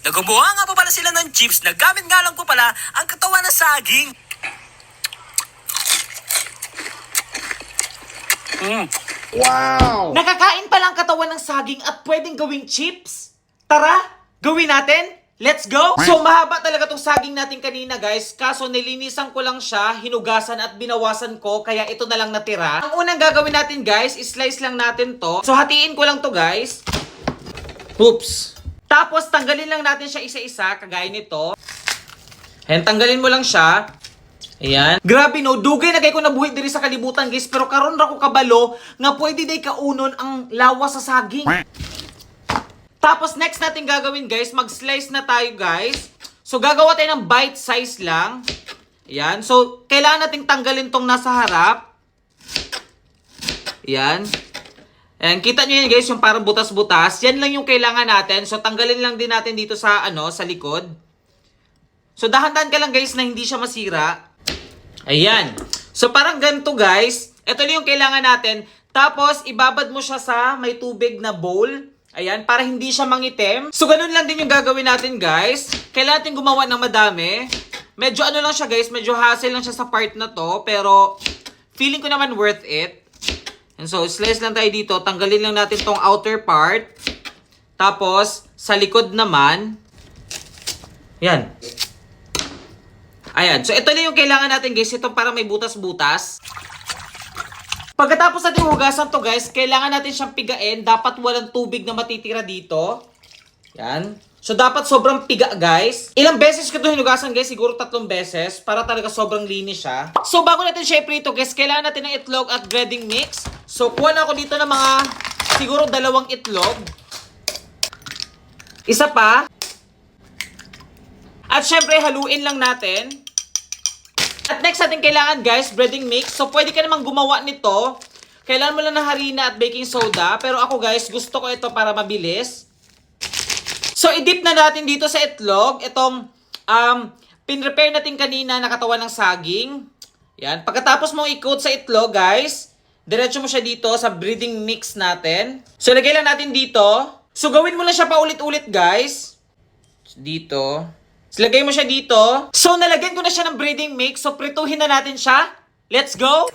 Nagumuha nga po pala sila ng chips na gamit nga lang po pala ang katawan ng saging. Wow! Nakakain pala ang katawan ng saging at pwedeng gawing chips? Tara, gawin natin! Let's go! So, mahaba talaga tong saging natin kanina, guys. Kaso, nilinisan ko lang siya, hinugasan at binawasan ko, kaya ito na lang natira. Ang unang gagawin natin, guys, slice lang natin to. So, hatiin ko lang to, guys. Oops! Tapos, tanggalin lang natin siya isa-isa, kagaya nito. Ayan, tanggalin mo lang siya. Ayan. Grabe no, dugay na kay ko nabuhi diri sa kalibutan, guys. Pero karon ra ko kabalo nga pwede day kaunon ang lawas sa saging. Tapos next natin gagawin, guys, mag-slice na tayo, guys. So gagawa tayo ng bite size lang. Ayan. So kailangan nating tanggalin tong nasa harap. Ayan. Ayan, kita nyo yun, guys, yung parang butas-butas. Yan lang yung kailangan natin. So tanggalin lang din natin dito sa sa likod. So dahan-dahan ka lang, guys, na hindi siya masira. Ayan. So, parang ganito, guys. Ito lang yung kailangan natin. Tapos, ibabad mo siya sa may tubig na bowl. Ayan, para hindi siya mangitim. So, ganun lang din yung gagawin natin, guys. Kailangan natin gumawa ng madami. Medyo ano lang siya, guys. Medyo hassle lang siya sa part na to. Pero, feeling ko naman worth it. And so, slice lang tayo dito. Tanggalin lang natin tong outer part. Tapos, sa likod naman. Yan. Ayan. So, ito na yung kailangan natin, guys. Ito para may butas-butas. Pagkatapos natin hugasan to, guys, kailangan natin siyang pigain. Dapat walang tubig na matitira dito. Yan. So, dapat sobrang piga, guys. Ilang beses ko ito hinugasan, guys? Siguro 3 beses. Para talaga sobrang linis siya. So, bago natin siya iprito, guys, kailangan natin ng itlog at breading mix. So, kuha na ako dito ng mga siguro 2 itlog. Isa pa. At syempre, haluin lang natin. At next natin kailangan, guys, breading mix. So, pwede ka namang gumawa nito. Kailangan mo lang ng harina at baking soda. Pero ako, guys, gusto ko ito para mabilis. So, i-dip na natin dito sa itlog. Itong pinrepare natin kanina na katawan ng saging. Yan. Pagkatapos mong i-coat sa itlog, guys, diretso mo siya dito sa breading mix natin. So, lagay lang natin dito. So, gawin mo lang siya paulit-ulit, guys. Dito. Lagay mo siya dito. So, nalagyan ko na siya ng breading mix. So, prituhin na natin siya. Let's go!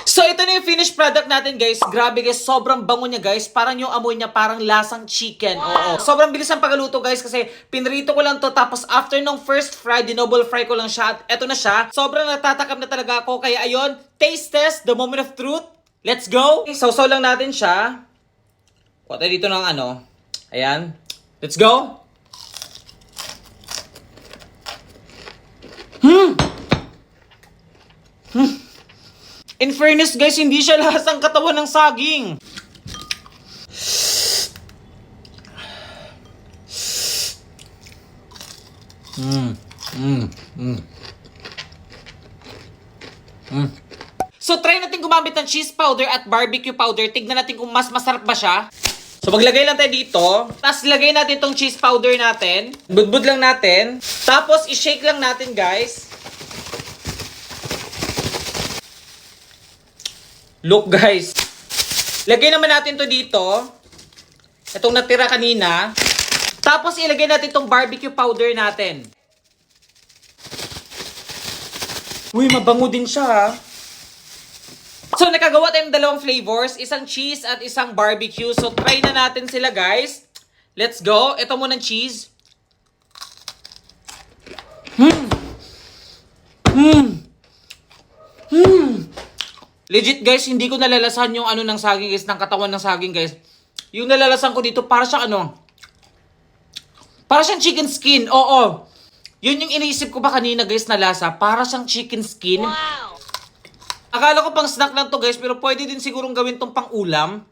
So, ito na yung finished product natin, guys. Grabe, guys. Sobrang bango niya, guys. Parang yung amoy niya, parang lasang chicken. Wow. Oo. Sobrang bilis ang pagluto, guys, kasi pinrito ko lang to. Tapos, after nung first fry, dinoble fry ko lang siya. At eto na siya. Sobrang natatakam na talaga ako. Kaya, ayun, taste test, the moment of truth. Let's go! Sausaw lang natin siya. Kuha tayo dito ng Ayan. Let's go! In fairness, guys, hindi siya lasang katawan ng saging. So, try natin gumamit ng cheese powder at barbecue powder. Tignan natin kung mas masarap ba siya. So, maglagay lang tayo dito. Tapos, lagay natin itong cheese powder natin. Budbud lang natin. Tapos, i-shake lang natin, guys. Look, guys. Lagay naman natin to dito. Itong natira kanina. Tapos, ilagay natin itong barbecue powder natin. Uy, mabango din siya, ha? So, nakagawa tayong 2 flavors. Isang cheese at isang barbecue. So, try na natin sila, guys. Let's go. Ito muna cheese. Legit, guys, hindi ko nalalasan yung ng saging, guys. Ng katawan ng saging, guys. Yung nalalasan ko dito, para siyang para siyang chicken skin. Oo. Yun yung iniisip ko pa kanina, guys, na lasa. Para siyang chicken skin. Wow! Akala ko pang snack lang to, guys, pero pwede din sigurong gawin tong pang ulam.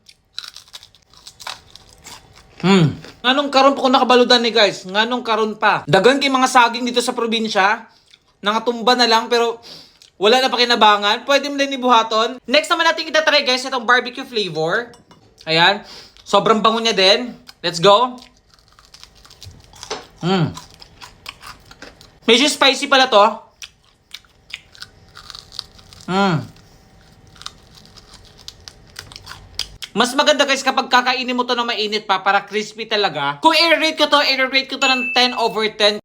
Nganong karon pa ko nakabaludan ni, guys. Nganong karon pa. Dagan kay mga saging dito sa probinsya. Nangatumba na lang, pero wala na pakinabangan. Pwede mo din ibuhaton. Next naman natin itatry, guys, itong barbecue flavor. Ayan. Sobrang bango niya din. Let's go. Medyo spicy pala to. Mas maganda guys kapag kakainin mo to na mainit pa para crispy talaga. Kung i-rate ko to ng 10/10.